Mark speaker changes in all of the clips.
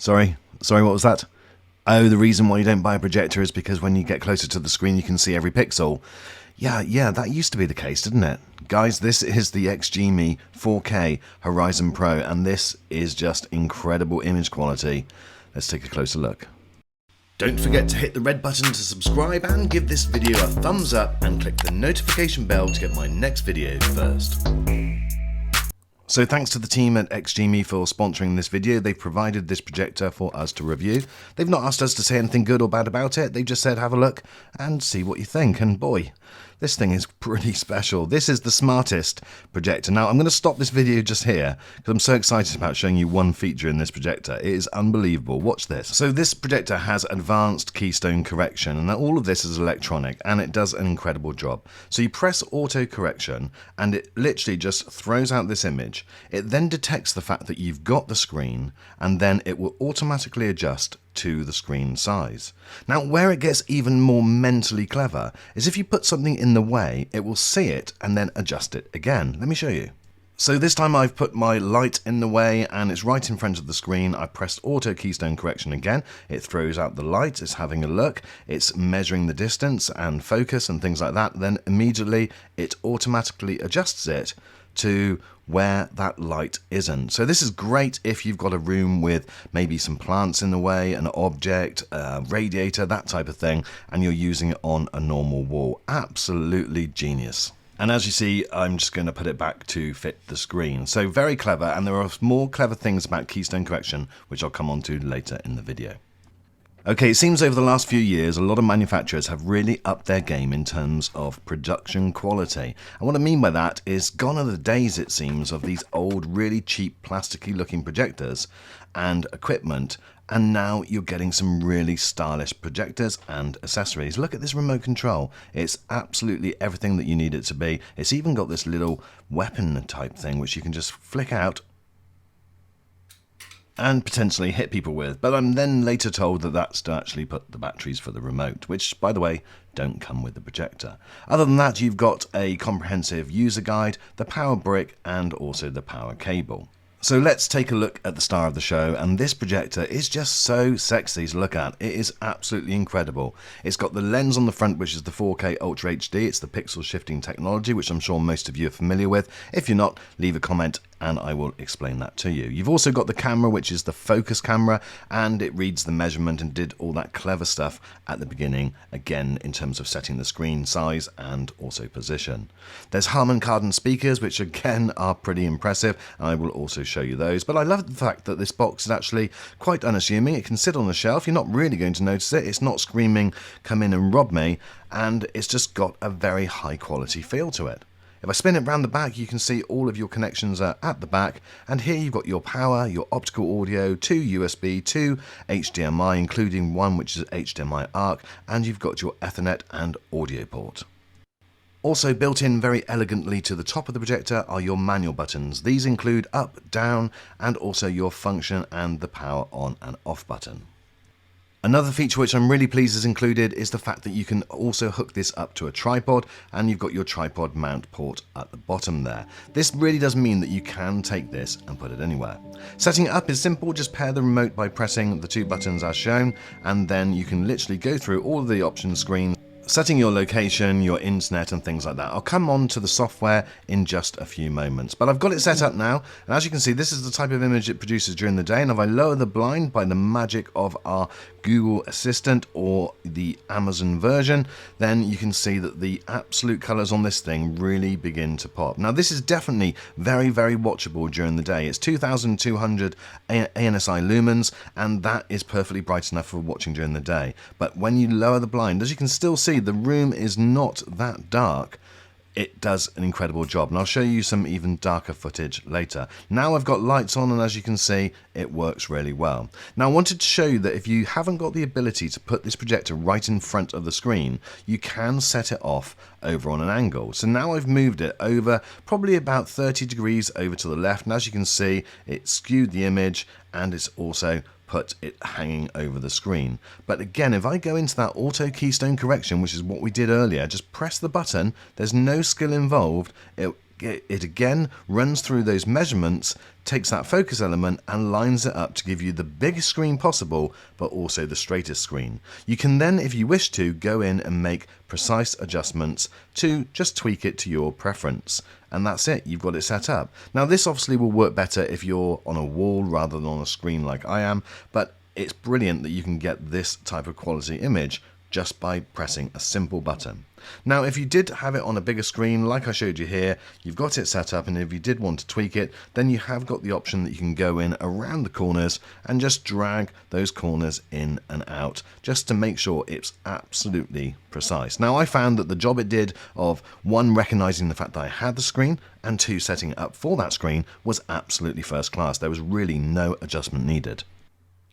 Speaker 1: Sorry, what was that? Oh, the reason why you don't buy a projector is because when you get closer to the screen you can see every pixel. Yeah, that used to be the case, didn't it? Guys, this is the XGIMI 4K Horizon Pro, and this is just incredible image quality. Let's take a closer look. Don't forget to hit the red button to subscribe and give this video a thumbs up and click the notification bell to get my next video first. So thanks to the team at XGIMI for sponsoring this video. They've provided this projector for us to review. They've not asked us to say anything good or bad about it. They've just said have a look and see what you think. And boy, this thing is pretty special. This is the smartest projector. Now I'm going to stop this video just here because I'm so excited about showing you one feature in this projector. It is unbelievable. Watch this. So this projector has advanced keystone correction, and all of this is electronic, and it does an incredible job. So you press auto correction and it literally just throws out this image. It then detects the fact that you've got the screen, and then it will automatically adjust to the screen size. Now, where it gets even more mentally clever is if you put something in the way, it will see it and then adjust it again. Let me show you. So this time I've put my light in the way and it's right in front of the screen. I pressed auto keystone correction again. It throws out the light, it's having a look, it's measuring the distance and focus and things like that. Then immediately it automatically adjusts it to where that light isn't. So this is great if you've got a room with maybe some plants in the way, an object, a radiator, that type of thing, and you're using it on a normal wall. Absolutely genius. And as you see, I'm just going to put it back to fit the screen. So very clever, and there are more clever things about keystone correction, which I'll come on to later in the video. Okay, it seems over the last few years, a lot of manufacturers have really upped their game in terms of production quality. And what I mean by that is gone are the days, it seems, of these old, really cheap, plasticky looking projectors and equipment. And now you're getting some really stylish projectors and accessories. Look at this remote control. It's absolutely everything that you need it to be. It's even got this little weapon type thing, which you can just flick out and potentially hit people with, but I'm then later told that that's to actually put the batteries for the remote, which, by the way, don't come with the projector. Other than that, you've got a comprehensive user guide, the power brick, and also the power cable. So let's take a look at the star of the show, and this projector is just so sexy to look at. It is absolutely incredible. It's got the lens on the front, which is the 4K Ultra HD. It's the pixel shifting technology, which I'm sure most of you are familiar with. If you're not, leave a comment and I will explain that to you. You've also got the camera, which is the focus camera, and it reads the measurement and did all that clever stuff at the beginning, again, in terms of setting the screen size and also position. There's Harman Kardon speakers, which again are pretty impressive, and I will also show you those. But I love the fact that this box is actually quite unassuming. It can sit on the shelf. You're not really going to notice it. It's not screaming, come in and rob me, and it's just got a very high quality feel to it. If I spin it around the back, you can see all of your connections are at the back, and here you've got your power, your optical audio, 2 USB, 2 HDMI, including one which is HDMI ARC, and you've got your Ethernet and audio port. Also built in very elegantly to the top of the projector are your manual buttons. These include up, down, and also your function and the power on and off button. Another feature which I'm really pleased is included is the fact that you can also hook this up to a tripod, and you've got your tripod mount port at the bottom there. This really does mean that you can take this and put it anywhere. Setting it up is simple. Just pair the remote by pressing the two buttons as shown, and then you can literally go through all of the options screens, setting your location, your internet and things like that. I'll come on to the software in just a few moments, but I've got it set up now, and as you can see, this is the type of image it produces during the day. And if I lower the blind by the magic of our Google Assistant or the Amazon version, then you can see that the absolute colors on this thing really begin to pop. Now this is definitely very, very watchable during the day. It's 2200 ANSI lumens, and that is perfectly bright enough for watching during the day. But when you lower the blind, as you can still see, the room is not that dark. It does an incredible job, and I'll show you some even darker footage later. Now I've got lights on, and as you can see, it works really well. Now I wanted to show you that if you haven't got the ability to put this projector right in front of the screen, you can set it off over on an angle. So now I've moved it over probably about 30 degrees over to the left, and as you can see, it skewed the image, and it's also put it hanging over the screen. But again, if I go into that auto keystone correction, which is what we did earlier, just press the button, there's no skill involved, it it again runs through those measurements, takes that focus element and lines it up to give you the biggest screen possible, but also the straightest screen. You can then, if you wish to, go in and make precise adjustments to just tweak it to your preference. And that's it, you've got it set up. Now this obviously will work better if you're on a wall rather than on a screen like I am, but it's brilliant that you can get this type of quality image just by pressing a simple button. Now if you did have it on a bigger screen like I showed you here, you've got it set up, and if you did want to tweak it, then you have got the option that you can go in around the corners and just drag those corners in and out just to make sure it's absolutely precise. Now I found that the job it did of 1, recognizing the fact that I had the screen, and 2, setting it up for that screen was absolutely first class. There was really no adjustment needed.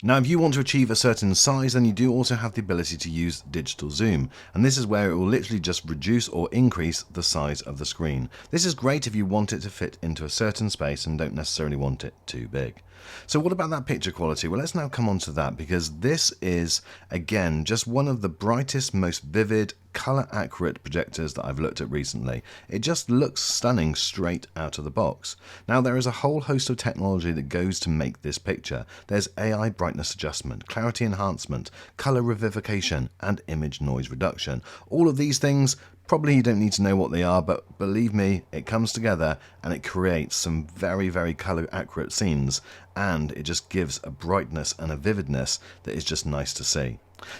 Speaker 1: Now if you want to achieve a certain size, then you do also have the ability to use digital zoom, and this is where it will literally just reduce or increase the size of the screen. This is great if you want it to fit into a certain space and don't necessarily want it too big. So what about that picture quality? Well, let's now come on to that, because this is again just one of the brightest, most vivid, color accurate projectors that I've looked at recently. It just looks stunning straight out of the box. Now there is a whole host of technology that goes to make this picture. There's AI brightness adjustment, clarity enhancement, color revivification, and image noise reduction. All of these things, probably you don't need to know what they are, but believe me, it comes together and it creates some very, very color accurate scenes, and it just gives a brightness and a vividness that is just nice to see.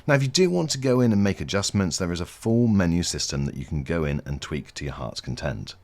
Speaker 1: Now if you do want to go in and make adjustments, there is a full menu system that you can go in and tweak to your heart's content.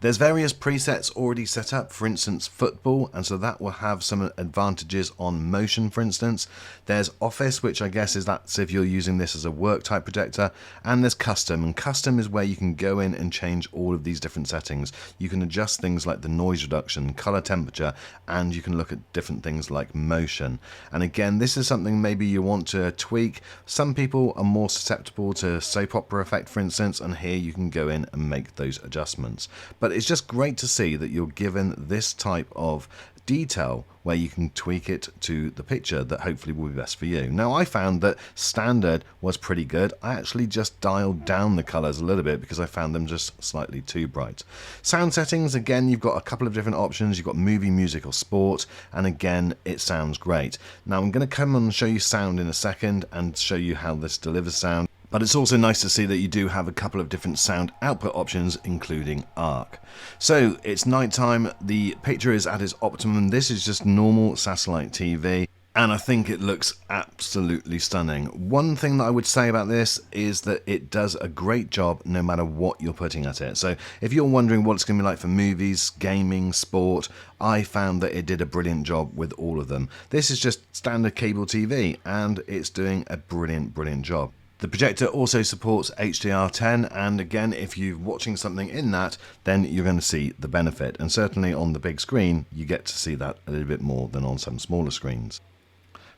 Speaker 1: There's various presets already set up, for instance football, and so that will have some advantages on motion, for instance. There's office, which I guess is that's if you're using this as a work type projector, and there's custom, and custom is where you can go in and change all of these different settings. You can adjust things like the noise reduction, color temperature, and you can look at different things like motion. And again, this is something maybe you want to tweak. Some people are more susceptible to soap opera effect, for instance, and here you can go in and make those adjustments. But it's just great to see that you're given this type of detail where you can tweak it to the picture that hopefully will be best for you. Now I found that standard was pretty good. I actually just dialed down the colors a little bit because I found them just slightly too bright. Sound settings, again, you've got a couple of different options. You've got movie, music, or sport, and again it sounds great. Now I'm going to come and show you sound in a second and show you how this delivers sound. But it's also nice to see that you do have a couple of different sound output options, including ARC. So it's nighttime, the picture is at its optimum. This is just normal satellite TV, and I think it looks absolutely stunning. One thing that I would say about this is that it does a great job no matter what you're putting at it. So if you're wondering what it's going to be like for movies, gaming, sport, I found that it did a brilliant job with all of them. This is just standard cable TV, and it's doing a brilliant job. The projector also supports HDR10, and again, if you're watching something in that, then you're going to see the benefit. And certainly on the big screen, you get to see that a little bit more than on some smaller screens.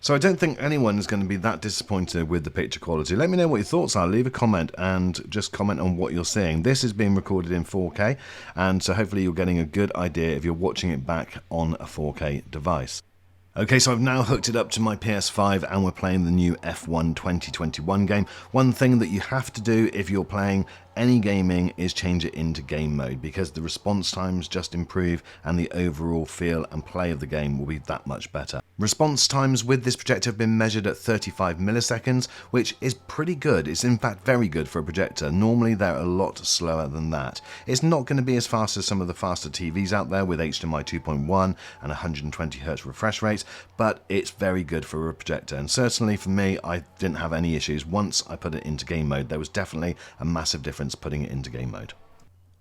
Speaker 1: So I don't think anyone is going to be that disappointed with the picture quality. Let me know what your thoughts are. Leave a comment and just comment on what you're seeing. This is being recorded in 4K, and so hopefully you're getting a good idea if you're watching it back on a 4K device. Okay, so I've now hooked it up to my PS5 and we're playing the new F1 2021 game. One thing that you have to do if you're playing any gaming is change it into game mode, because the response times just improve and the overall feel and play of the game will be that much better. Response times with this projector have been measured at 35 milliseconds, which is pretty good. It's in fact very good for a projector. Normally they're a lot slower than that. It's not going to be as fast as some of the faster TVs out there with HDMI 2.1 and 120Hz refresh rates, but it's very good for a projector. And certainly for me, I didn't have any issues. Once I put it into game mode, there was definitely a massive difference putting it into game mode.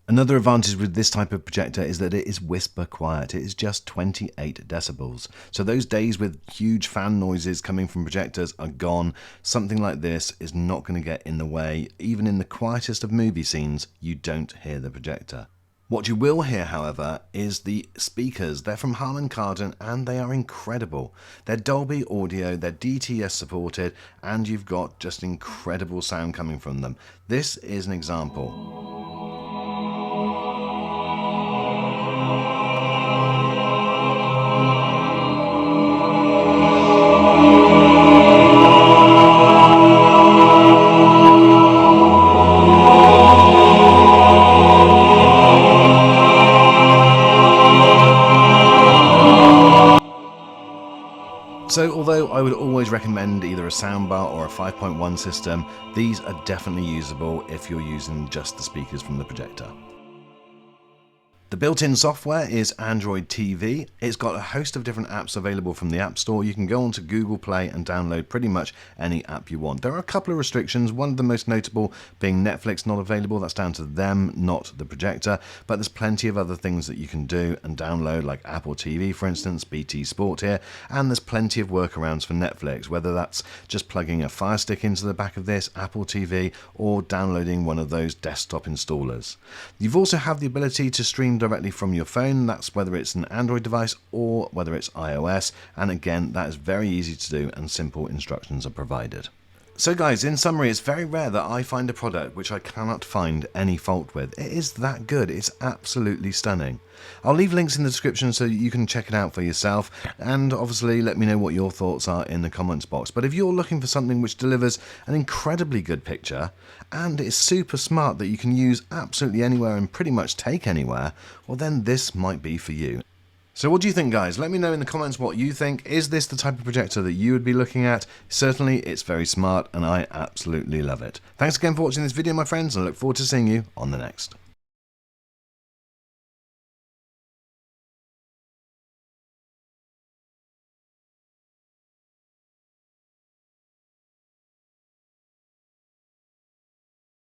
Speaker 1: Another advantage with this type of projector is that it is whisper quiet. It is just 28 decibels. So those days with huge fan noises coming from projectors are gone. Something like this is not going to get in the way. Even in the quietest of movie scenes, you don't hear the projector. What you will hear, however, is the speakers. They're from Harman Kardon and they are incredible. They're Dolby Audio, they're DTS supported, and you've got just incredible sound coming from them. This is an example. I would always recommend either a soundbar or a 5.1 system. These are definitely usable if you're using just the speakers from the projector. The built-in software is Android TV. It's got a host of different apps available from the App Store. You can go onto Google Play and download pretty much any app you want. There are a couple of restrictions, one of the most notable being Netflix not available. That's down to them, not the projector, but there's plenty of other things that you can do and download, like Apple TV, for instance, BT Sport here, and there's plenty of workarounds for Netflix, whether that's just plugging a Fire Stick into the back of this, Apple TV, or downloading one of those desktop installers. You've also have the ability to stream directly from your phone. That's whether it's an Android device or whether it's iOS, and again, that is very easy to do and simple instructions are provided. So guys, in summary, it's very rare that I find a product which I cannot find any fault with. It is that good. It's absolutely stunning. I'll leave links in the description so you can check it out for yourself, and obviously let me know what your thoughts are in the comments box. But if you're looking for something which delivers an incredibly good picture and is super smart that you can use absolutely anywhere and pretty much take anywhere, well then this might be for you. So what do you think, guys? Let me know in the comments what you think. Is this the type of projector that you would be looking at? Certainly, it's very smart and I absolutely love it. Thanks again for watching this video, my friends, and I look forward to seeing you on the next.